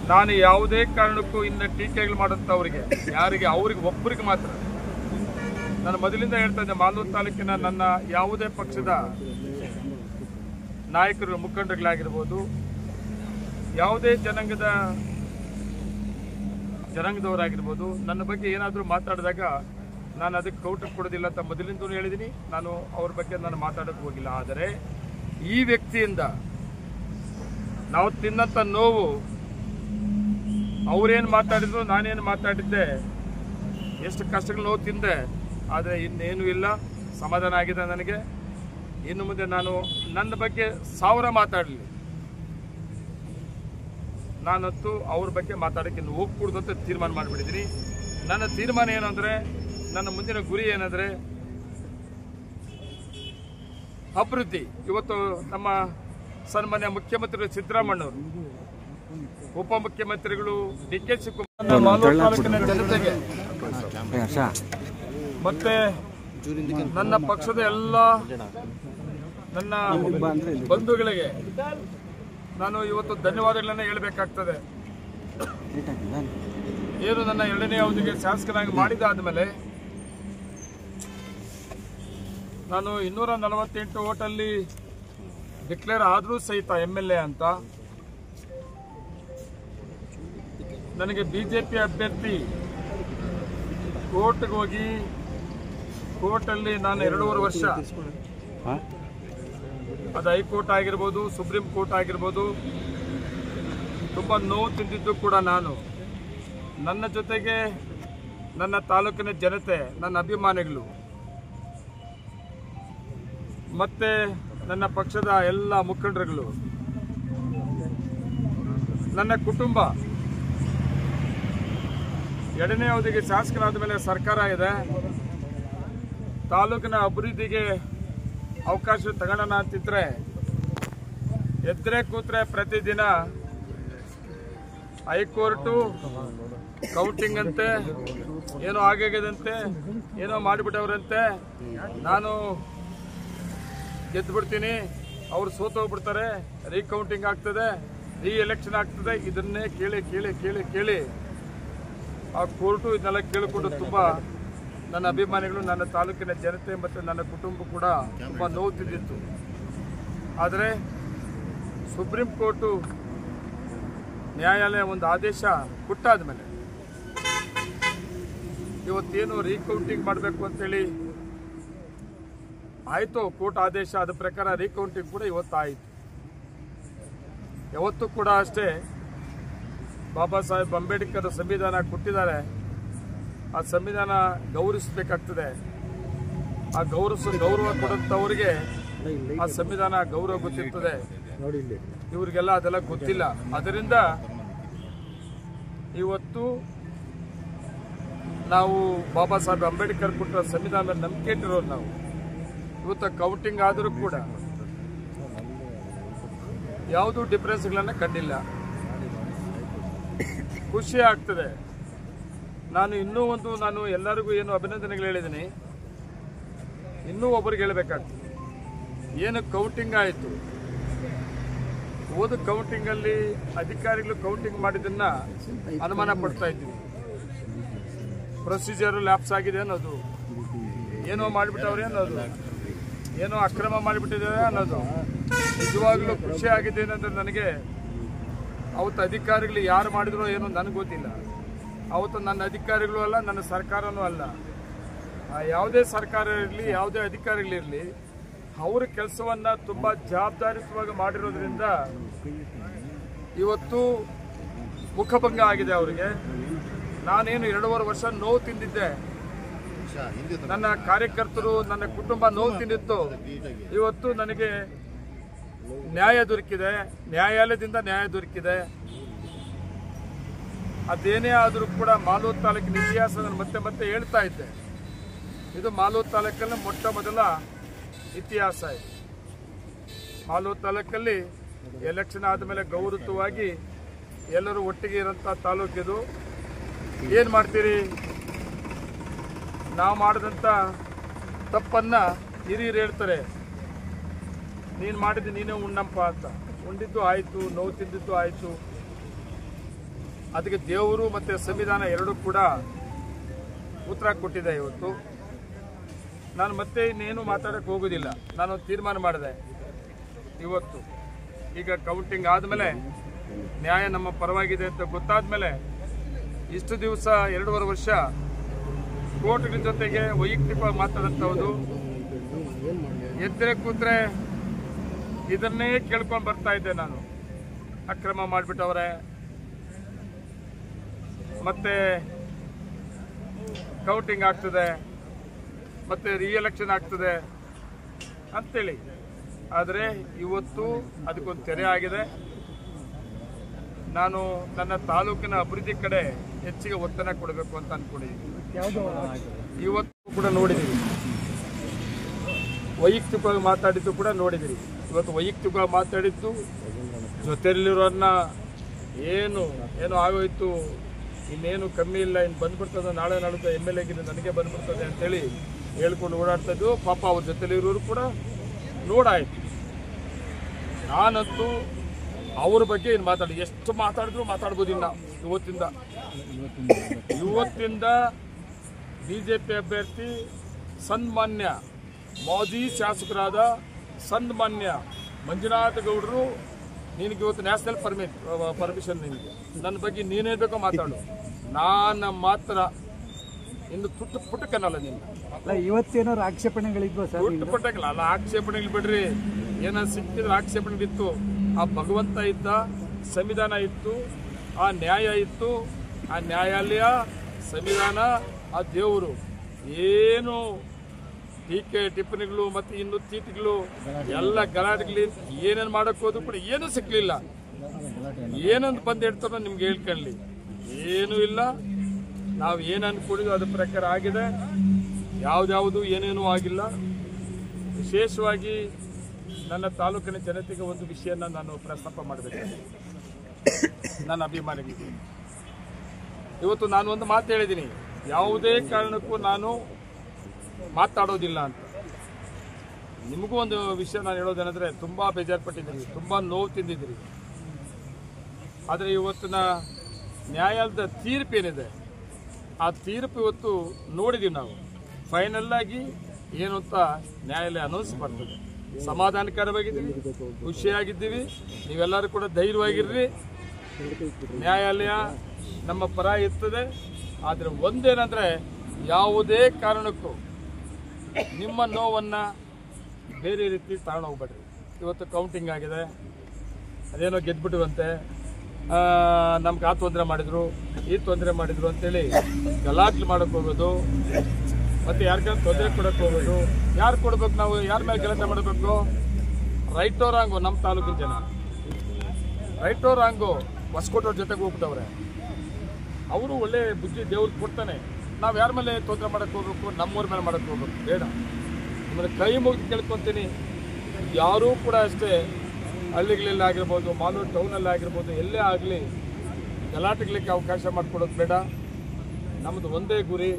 ನಾನು ಯಾವುದೇ ಕಾರಣಕ್ಕೂ ಇನ್ನು ಟೀಕೆಗಳು ಮಾಡುತ್ತವರಿಗೆ ಯಾರಿಗೆ ಅವ್ರಿಗೆ ಒಬ್ಬರಿಗೆ ಮಾತ್ರ ನಾನು ಮೊದಲಿಂದ ಹೇಳ್ತಾ ಇದ್ದೆ, ಮಾಲೂರು ತಾಲೂಕಿನ ನನ್ನ ಯಾವುದೇ ಪಕ್ಷದ ನಾಯಕರು ಮುಖಂಡರುಗಳಾಗಿರ್ಬೋದು, ಯಾವುದೇ ಜನಾಂಗದವರಾಗಿರ್ಬೋದು, ನನ್ನ ಬಗ್ಗೆ ಏನಾದರೂ ಮಾತಾಡಿದಾಗ ನಾನು ಅದಕ್ಕೆ ಕೌಂಟರ್ ಕೊಡೋದಿಲ್ಲ ಅಂತ ಮೊದಲಿಂದಲೂ ಹೇಳಿದ್ದೀನಿ. ನಾನು ಅವ್ರ ಬಗ್ಗೆ ನಾನು ಮಾತಾಡೋಕ್ಕೆ ಹೋಗಿಲ್ಲ. ಆದರೆ ಈ ವ್ಯಕ್ತಿಯಿಂದ ನಾವು ತಿನ್ನಂಥ ನೋವು, ಅವರೇನು ಮಾತಾಡಿದ್ರು ನಾನೇನು ಮಾತಾಡಿದ್ದೆ, ಎಷ್ಟು ಕಷ್ಟಗಳು ನೋವು ತಿಂದೆ, ಆದರೆ ಇನ್ನೇನು ಇಲ್ಲ, ಸಮಾಧಾನ ಆಗಿದೆ ನನಗೆ. ಇನ್ನು ಮುಂದೆ ನಾನು ನನ್ನ ಬಗ್ಗೆ 1000 ಮಾತಾಡಲಿ, ನಾನಂತೂ ಅವ್ರ ಬಗ್ಗೆ ಮಾತಾಡೋಕ್ಕೆ ಇನ್ನು ಹೋಗ್ಕೂಡ್ದು ಅಂತ ತೀರ್ಮಾನ ಮಾಡಿಬಿಟ್ಟಿದ್ದೀನಿ. ನನ್ನ ತೀರ್ಮಾನ ಏನಂದರೆ, ನನ್ನ ಮುಂದಿನ ಗುರಿ ಏನಂದರೆ ಅಭಿವೃದ್ಧಿ. ಇವತ್ತು ನಮ್ಮ ಸನ್ಮಾನ್ಯ ಮುಖ್ಯಮಂತ್ರಿಗಳು ಸಿದ್ದರಾಮಣ್ಣವರು, ಉಪಮುಖ್ಯಮಂತ್ರಿಗಳು DK ಶಿವಕುಮಾರ್, ಮಾಲೂರು ತಾಲೂಕಿನ ಜನತೆಗೆ ಮತ್ತೆ ನನ್ನ ಪಕ್ಷದ ಎಲ್ಲ ನನ್ನ ಬಂಧುಗಳಿಗೆ ನಾನು ಇವತ್ತು ಧನ್ಯವಾದಗಳನ್ನು ಹೇಳಬೇಕಾಗ್ತದೆ. ಏನು ನನ್ನ 2ನೇ ಅವಧಿಗೆ ಶಾಸಕನಾಗಿ ಮಾಡಿದಾದ್ಮೇಲೆ ನಾನು 248 ಓಟಲ್ಲಿ ಡಿಕ್ಲೇರ್ ಆದರೂ ಸಹಿತ MLA ಅಂತ ನನಗೆ BJP ಅಭ್ಯರ್ಥಿ ಕೋರ್ಟ್ಗೆ ಹೋಗಿ ಕೋರ್ಟಲ್ಲಿ ನಾನು 2.5 ವರ್ಷ, ಅದು ಹೈಕೋರ್ಟ್ ಆಗಿರ್ಬೋದು, ಸುಪ್ರೀಂ ಕೋರ್ಟ್ ಆಗಿರ್ಬೋದು, ತುಂಬ ನೋವು ತಿಂದಿದ್ದು ಕೂಡ ನಾನು. ನನ್ನ ಜೊತೆಗೆ ನನ್ನ ತಾಲೂಕಿನ ಜನತೆ, ನನ್ನ ಅಭಿಮಾನಿಗಳು ಮತ್ತೆ ನನ್ನ ಪಕ್ಷದ ಎಲ್ಲ ಮುಖಂಡರುಗಳು, ನನ್ನ ಕುಟುಂಬ 2ನೇ ಅವಧಿಗೆ ಶಾಸಕರಾದ ಮೇಲೆ ಸರ್ಕಾರ ಇದೆ, ತಾಲೂಕಿನ ಅಭಿವೃದ್ಧಿಗೆ ಅವಕಾಶ ತಗೊಳ್ಳೋಣ ಅಂತಿದ್ರೆ ಎದ್ರೆ ಕೂತ್ರೆ ಪ್ರತಿದಿನ ಹೈಕೋರ್ಟು ಕೌಂಟಿಂಗ್ ಅಂತೆ, ಏನೋ ಆಗಿದಂತೆ, ಏನೋ ಮಾಡಿಬಿಟ್ಟವ್ರಂತೆ, ನಾನು ಗೆದ್ದುಬಿಡ್ತೀನಿ, ಅವರು ಸೋತೋಗ್ಬಿಡ್ತಾರೆ, ರೀಕೌಂಟಿಂಗ್ ಆಗ್ತದೆ, ಎಲೆಕ್ಷನ್ ಆಗ್ತದೆ. ಇದನ್ನೇ ಕೇಳಿ ಕೇಳಿ ಕೇಳಿ ಕೇಳಿ ಆ ಕೋರ್ಟು ಇದನ್ನೆಲ್ಲ ಕೇಳಿಕೊಂಡು ತುಂಬ ನನ್ನ ಅಭಿಮಾನಿಗಳು, ನನ್ನ ತಾಲೂಕಿನ ಜನತೆ ಮತ್ತು ನನ್ನ ಕುಟುಂಬ ಕೂಡ ತುಂಬ ನೋವು ತಿಂದಿತ್ತು. ಆದರೆ ಸುಪ್ರೀಂ ಕೋರ್ಟು ನ್ಯಾಯಾಲಯ ಒಂದು ಆದೇಶ ಕೊಟ್ಟಾದ ಮೇಲೆ ಇವತ್ತೇನು ರೀಕೌಂಟಿಂಗ್ ಮಾಡಬೇಕು ಅಂತೇಳಿ ಆಯಿತು, ಕೋರ್ಟ್ ಆದೇಶ, ಅದ ಪ್ರಕಾರ ರೀಕೌಂಟಿಂಗ್ ಕೂಡ ಇವತ್ತು ಆಯಿತು. ಯಾವತ್ತೂ ಕೂಡ ಅಷ್ಟೇ ಬಾಬಾ ಸಾಹೇಬ್ ಅಂಬೇಡ್ಕರ್ ಸಂವಿಧಾನ ಕೊಟ್ಟಿದ್ದಾರೆ, ಆ ಸಂವಿಧಾನ ಗೌರವಿಸಬೇಕಾಗ್ತದೆ. ಆ ಗೌರವ ಕೊಡಂಥವ್ರಿಗೆ ಆ ಸಂವಿಧಾನ ಗೌರವ ಗೊತ್ತಿರ್ತದೆ, ಇವ್ರಿಗೆಲ್ಲ ಅದೆಲ್ಲ ಗೊತ್ತಿಲ್ಲ. ಅದರಿಂದ ಇವತ್ತು ನಾವು ಬಾಬಾ ಸಾಹೇಬ್ ಅಂಬೇಡ್ಕರ್ ಕೊಟ್ಟ ಸಂವಿಧಾನ ಮೇಲೆ ನಂಬಿಕೆ ಇಟ್ಟಿರೋರು ನಾವು. ಇವತ್ತು ಕೌಂಟಿಂಗ್ ಆದರೂ ಕೂಡ ಯಾವುದೂ ಡಿಫರೆನ್ಸ್ಗಳನ್ನು ಕಂಡಿಲ್ಲ, ಖುಷಿ ಆಗ್ತದೆ. ನಾನು ಎಲ್ಲರಿಗೂ ಏನು ಅಭಿನಂದನೆಗಳು ಹೇಳಿದ್ದೀನಿ, ಇನ್ನೂ ಒಬ್ಬರಿಗೆ ಹೇಳಬೇಕಾಗ್ತದೆ. ಏನು ಕೌಂಟಿಂಗ್ ಆಯಿತು, ಹೋದ ಕೌಂಟಿಂಗಲ್ಲಿ ಅಧಿಕಾರಿಗಳು ಕೌಂಟಿಂಗ್ ಮಾಡಿದ್ದನ್ನ ಅನುಮಾನ ಪಡ್ತಾ ಇದ್ದೀವಿ. ಪ್ರೊಸೀಜರ್ ಲ್ಯಾಪ್ಸ್ ಆಗಿದೆ ಅನ್ನೋದು, ಏನೋ ಮಾಡಿಬಿಟ್ಟವ್ರೆ ಅನ್ನೋದು, ಏನೋ ಅಕ್ರಮ ಮಾಡಿಬಿಟ್ಟಿದ್ದಾರೆ ಅನ್ನೋದು. ನಿಜವಾಗ್ಲೂ ಖುಷಿ ಆಗಿದೆ ಏನಂದ್ರೆ, ನನಗೆ ಅವತ್ತು ಅಧಿಕಾರಿಗಳು ಯಾರು ಮಾಡಿದ್ರೋ ಏನೋ ನನಗೆ ಗೊತ್ತಿಲ್ಲ. ಅವತ್ತು ನನ್ನ ಅಧಿಕಾರಿಗಳು ಅಲ್ಲ, ನನ್ನ ಸರ್ಕಾರನೂ ಅಲ್ಲ. ಯಾವುದೇ ಸರ್ಕಾರ ಇರಲಿ, ಯಾವುದೇ ಅಧಿಕಾರಿಗಳಿರಲಿ, ಅವರ ಕೆಲಸವನ್ನು ತುಂಬ ಜವಾಬ್ದಾರಿಯುತವಾಗಿ ಮಾಡಿರೋದ್ರಿಂದ ಇವತ್ತು ಮುಖಭಂಗ ಆಗಿದೆ ಅವರಿಗೆ. ನಾನೇನು 2.5 ವರ್ಷ ನೋವು ತಿಂದಿದ್ದೆ, ನನ್ನ ಕಾರ್ಯಕರ್ತರು, ನನ್ನ ಕುಟುಂಬ ನೋವು ತಿಂದಿತ್ತು. ಇವತ್ತು ನನಗೆ ನ್ಯಾಯ ದೊರಕಿದೆ, ನ್ಯಾಯಾಲಯದಿಂದ ನ್ಯಾಯ ದೊರಕಿದೆ. ಅದೇನೇ ಆದರೂ ಕೂಡ ಮಾಲೂರು ತಾಲೂಕಿನ ಇತಿಹಾಸ ನಾನು ಮತ್ತೆ ಮತ್ತೆ ಹೇಳ್ತಾ ಇದ್ದೆ. ಇದು ಮಾಲೂರು ತಾಲೂಕಲ್ಲಿ ಮೊಟ್ಟ ಮೊದಲ ಇತಿಹಾಸ ಇದೆ. ಮಾಲೂರು ತಾಲೂಕಲ್ಲಿ ಎಲೆಕ್ಷನ್ ಆದಮೇಲೆ ಗೌರವವಾಗಿ ಎಲ್ಲರೂ ಒಟ್ಟಿಗೆ ಇರೋಂಥ ತಾಲೂಕಿದು. ಏನು ಮಾಡ್ತೀರಿ, ನಾವು ಮಾಡಿದಂಥ ತಪ್ಪನ್ನು ಹಿರಿಯರು ಹೇಳ್ತಾರೆ, ನೀನು ಮಾಡಿದ್ದು ನೀನೇ ಉಣ್ಣಪ್ಪ ಅಂತ. ಉಂಡಿದ್ದು ಆಯಿತು, ನೋವು ತಿಂದಿದ್ದು ಆಯಿತು. ಅದಕ್ಕೆ ದೇವರು ಮತ್ತು ಸಂವಿಧಾನ ಎರಡೂ ಕೂಡ ಉತ್ತರ ಕೊಟ್ಟಿದೆ. ಇವತ್ತು ನಾನು ಮತ್ತೆ ಇನ್ನೇನು ಮಾತಾಡೋಕ್ಕೆ ಹೋಗೋದಿಲ್ಲ. ನಾನು ತೀರ್ಮಾನ ಮಾಡಿದೆ ಇವತ್ತು. ಈಗ ಕೌಂಟಿಂಗ್ ಆದಮೇಲೆ ನ್ಯಾಯ ನಮ್ಮ ಪರವಾಗಿದೆ ಅಂತ ಗೊತ್ತಾದ ಮೇಲೆ ಇಷ್ಟು ದಿವಸ 2.5 ವರ್ಷ ಕೋರ್ಟ್ಗಳ ಜೊತೆಗೆ ವೈಯಕ್ತಿಕವಾಗಿ ಮಾತಾಡಂಥದ್ದು, ಎದ್ದರೆ ಕೂತ್ರೆ ಇದನ್ನೇ ಕೇಳ್ಕೊಂಡು ಬರ್ತಾ ಇದ್ದೆ ನಾನು. ಅಕ್ರಮ ಮಾಡಿಬಿಟ್ಟವ್ರೆ, ಮತ್ತೆ ಕೌಂಟಿಂಗ್ ಆಗ್ತದೆ, ಮತ್ತೆ ರಿಎಲೆಕ್ಷನ್ ಆಗ್ತದೆ ಅಂತೇಳಿ. ಆದರೆ ಇವತ್ತು ಅದಕ್ಕೊಂದು ತೆರೆ ಆಗಿದೆ. ನಾನು ನನ್ನ ತಾಲೂಕಿನ ಅಭಿವೃದ್ಧಿ ಕಡೆ ಹೆಚ್ಚಿಗೆ ಒತ್ತನ್ನು ಕೊಡಬೇಕು ಅಂತ ಅಂದ್ಕೊಂಡಿದ್ದೀನಿ. ಇವತ್ತು ಕೂಡ ನೋಡಿದ್ದೀವಿ, ವೈಯಕ್ತಿಕವಾಗಿ ಮಾತಾಡಿದ್ದು ಕೂಡ ನೋಡಿದ್ದೀರಿ. ಇವತ್ತು ವೈಯಕ್ತಿಕವಾಗಿ ಮಾತಾಡಿದ್ದು ಜೊತೆಯಲ್ಲಿರೋನ್ನ ಏನು ಆಗೋಯ್ತು, ಇನ್ನೇನು ಕಮ್ಮಿ ಇಲ್ಲ, ಇನ್ನು ಬಂದ್ಬಿಡ್ತದೆ, ನಾಳೆ ನಾಳಿದ್ದು MLA ಗಿಂತ ನನಗೆ ಬಂದ್ಬಿಡ್ತದೆ ಅಂತೇಳಿ ಹೇಳ್ಕೊಂಡು ಓಡಾಡ್ತಾ ಇದ್ದು. ಪಾಪ ಅವ್ರ ಜೊತೆಲಿರೋರು ಕೂಡ ನೋಡಾಯ್ತು. ನಾನಂತೂ ಅವ್ರ ಬಗ್ಗೆ ಏನು ಮಾತಾಡಿ, ಎಷ್ಟು ಮಾತಾಡಿದ್ರು ಮಾತಾಡ್ಬೋದಿಲ್ಲ. ಇವತ್ತಿಂದ BJP ಅಭ್ಯರ್ಥಿ ಸನ್ಮಾನ್ಯ ಮಾಜಿ ಶಾಸಕರಾದ ಸನ್ಮಾನ್ಯ ಮಂಜುನಾಥ ಗೌಡರು, ನಿನಗೆ ಇವತ್ತು ನ್ಯಾಷನಲ್ ಪರ್ಮಿಷನ್, ನಿನಗೆ ನನ್ನ ಬಗ್ಗೆ ನೀನೇ ಬೇಕೋ ಮಾತಾಡು, ನಾನು ಮಾತ್ರ ಇನ್ನು ಪುಟ್ಟಕ್ಕನಲ್ಲ ನೀನು. ಇವತ್ತೇನಾದ್ರು ಆಕ್ಷೇಪಣೆಗಳಿದ್ವಾ ಸರ್? ಪುಟ್ಟಕ್ಕಲ್ಲ, ಅಲ್ಲ ಆಕ್ಷೇಪಣೆಗಳು ಬಿಡ್ರಿ, ಏನೋ ಸಿಕ್ಕಿದ್ರೆ ಆಕ್ಷೇಪಣೆಗಳಿತ್ತು. ಆ ಭಗವಂತ ಇದ್ದ, ಸಂವಿಧಾನ ಇತ್ತು, ಆ ನ್ಯಾಯ ಇತ್ತು, ಆ ನ್ಯಾಯಾಲಯ, ಸಂವಿಧಾನ, ಆ ದೇವರು. ಏನು ಟೀಕೆ ಟಿಪ್ಪಣಿಗಳು ಮತ್ತು ಇನ್ನು ತೀಟಿಗಳು ಎಲ್ಲ ಗಲಾಟೆಗಳು ಏನೇನು ಮಾಡೋಕ್ಕೆ ಹೋದ್ರು ಕೂಡ ಏನೂ ಸಿಕ್ಕಲಿಲ್ಲ. ಏನಂತ ಬಂದು ಹೇಳ್ತಾರೋ ನಿಮ್ಗೆ ಹೇಳ್ಕೊಳ್ಳಿ, ಏನೂ ಇಲ್ಲ. ನಾವು ಏನು ಅಂದ್ಕೊಂಡಿದ್ವಿ ಅದ್ರ ಪ್ರಕಾರ ಆಗಿದೆ. ಯಾವುದ್ಯಾವುದು ಏನೇನೂ ಆಗಿಲ್ಲ. ವಿಶೇಷವಾಗಿ ನನ್ನ ತಾಲೂಕಿನ ಜನತೆಗೆ ಒಂದು ವಿಷಯನ ನಾನು ಪ್ರಸ್ತಾಪ ಮಾಡಬೇಕು. ನನ್ನ ಅಭಿಮಾನಿಗಳಿಗೆ ಇವತ್ತು ನಾನು ಒಂದು ಮಾತು ಹೇಳಿದ್ದೀನಿ, ಯಾವುದೇ ಕಾರಣಕ್ಕೂ ನಾನು ಮಾತಾಡೋದಿಲ್ಲ ಅಂತ. ನಿಮಗೂ ಒಂದು ವಿಷಯ ನಾನು ಹೇಳೋದೇನೆಂದರೆ, ತುಂಬ ಬೇಜಾರುಪಟ್ಟಿದ್ದೀರಿ, ತುಂಬ ನೋವು ತಿಂದಿದ್ದೀರಿ. ಆದರೆ ಇವತ್ತಿನ ನ್ಯಾಯಾಲಯದ ತೀರ್ಪೇನಿದೆ, ಆ ತೀರ್ಪು ಇವತ್ತು ನೋಡಿದ್ದೀವಿ ನಾವು. ಫೈನಲ್ ಆಗಿ ಏನು ಅಂತ ನ್ಯಾಯಾಲಯ ಅನೌನ್ಸ್ ಮಾಡ್ತದೆ. ಸಮಾಧಾನಕರವಾಗಿದ್ದೀವಿ, ಖುಷಿಯಾಗಿದ್ದೀವಿ. ನೀವೆಲ್ಲರೂ ಕೂಡ ಧೈರ್ಯವಾಗಿರ್ರಿ. ನ್ಯಾಯಾಲಯ ನಮ್ಮ ಪರ ಇರ್ತದೆ. ಆದರೆ ಒಂದೇನೆಂದರೆ, ಯಾವುದೇ ಕಾರಣಕ್ಕೂ ನಿಮ್ಮ ನೋವನ್ನು ಬೇರೆ ರೀತಿ ತಗೊಂಡು ಹೋಗ್ಬೇಡ್ರಿ. ಇವತ್ತು ಕೌಂಟಿಂಗ್ ಆಗಿದೆ, ಅದೇನೋ ಗೆದ್ಬಿಟ್ಟಿವಂತೆ, ನಮ್ಗೆ ಆ ತೊಂದರೆ ಮಾಡಿದ್ರು, ಈ ತೊಂದರೆ ಮಾಡಿದ್ರು ಅಂತೇಳಿ ಗಲಾಟೆ ಮಾಡೋಕ್ಕೆ ಹೋಗೋದು, ಮತ್ತು ಯಾರಿಗಾದ್ರು ತೊಂದರೆ ಕೊಡೋಕ್ಕೆ ಹೋಗೋದು. ಯಾರು ಕೊಡ್ಬೇಕು? ನಾವು ಯಾರ ಮೇಲೆ ಗಲಾಟೆ ಮಾಡಬೇಕು? ರೈಟೋ ರಾಂಗು ನಮ್ಮ ತಾಲೂಕಿನ ಜನ, ರೈಟೋ ರಾಂಗು ಹೊಸಕೋಟವ್ರ ಜೊತೆಗೆ ಹೋಗ್ಬಿಟ್ಟವ್ರೆ. ಅವರು ಒಳ್ಳೆ ಬುದ್ಧಿ ದೇವ್ರಿಗೆ ಕೊಡ್ತಾನೆ. ನಾವು ಯಾರ ಮೇಲೆ ತೊಂದರೆ ಮಾಡೋಕ್ಕೆ ಹೋಗ್ಬೇಕು? ನಮ್ಮೂರ ಮೇಲೆ ಮಾಡೋಕ್ಕೆ ಹೋಗ್ಬೇಕು ಬೇಡ. ನಿಮ್ಮನ್ನು ಕೈ ಮುಗಿದು ಕೇಳ್ಕೊತೀನಿ, ಯಾರೂ ಕೂಡ ಅಷ್ಟೇ ಹಳ್ಳಿಗಳಲ್ಲಿ ಆಗಿರ್ಬೋದು, ಮಾಲೂರು ಟೌನಲ್ಲಿ ಆಗಿರ್ಬೋದು, ಎಲ್ಲೇ ಆಗಲಿ ಗಲಾಟೆಗಳಿಗೆ ಅವಕಾಶ ಮಾಡಿಕೊಡೋದು ಬೇಡ. ನಮ್ಮದು ಒಂದೇ ಗುರಿ,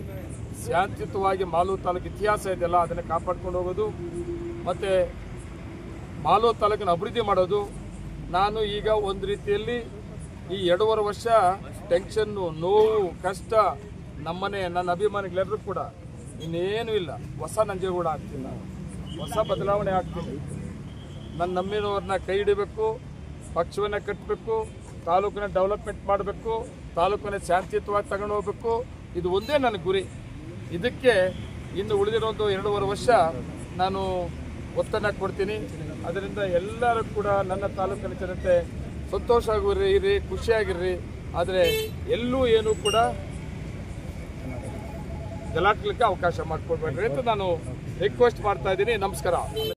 ಶಾಂತಿಯುತವಾಗಿ ಮಾಲೂರು ತಾಲೂಕು ಇತಿಹಾಸ ಇದೆಯಲ್ಲ ಅದನ್ನು ಕಾಪಾಡ್ಕೊಂಡು ಹೋಗೋದು, ಮತ್ತು ಮಾಲೂರು ತಾಲೂಕಿನ ಅಭಿವೃದ್ಧಿ ಮಾಡೋದು. ನಾನು ಈಗ ಒಂದು ರೀತಿಯಲ್ಲಿ ಈ 2.5 ವರ್ಷ ಟೆನ್ಷನ್ನು, ನೋವು, ಕಷ್ಟ ನಮ್ಮನೆ ನನ್ನ ಅಭಿಮಾನಿಗಳೆಲ್ಲರೂ ಕೂಡ ಇನ್ನೇನೂ ಇಲ್ಲ. ಹೊಸ ನಂಜೇಗೌಡ ಆಗ್ತೀನಿ, ನಾನು ಹೊಸ ಬದಲಾವಣೆ ಆಗ್ತೀನಿ. ನನ್ನ ನಮ್ಮಿನವ್ರನ್ನ ಕೈ ಹಿಡಿಬೇಕು, ಪಕ್ಷವನ್ನು ಕಟ್ಟಬೇಕು, ತಾಲೂಕಿನ ಡೆವಲಪ್ಮೆಂಟ್ ಮಾಡಬೇಕು, ತಾಲೂಕನ್ನ ಶಾಂತಿಯುತವಾಗಿ ತಗೊಂಡು ಹೋಗ್ಬೇಕು. ಇದು ಒಂದೇ ನನ್ನ ಗುರಿ. ಇದಕ್ಕೆ ಇನ್ನು ಉಳಿದಿರೋದು 2.5 ವರ್ಷ ನಾನು ಒತ್ತನ್ನು ಕೊಡ್ತೀನಿ. ಅದರಿಂದ ಎಲ್ಲರೂ ಕೂಡ ನನ್ನ ತಾಲೂಕಿನ ಜನತೆ ಸಂತೋಷವಾಗಿರ್ರಿ, ಖುಷಿಯಾಗಿರ್ರಿ. ಆದರೆ ಎಲ್ಲೂ ಏನೂ ಕೂಡ ಗಲಾಟೆಗಳಿಗೆ ಅವಕಾಶ ಮಾಡಿಕೊಡ್ಬೇಡ್ರಿ ಅಂತ ನಾನು ರಿಕ್ವೆಸ್ಟ್ ಮಾಡ್ತಾ ಇದ್ದೀನಿ. ನಮಸ್ಕಾರ.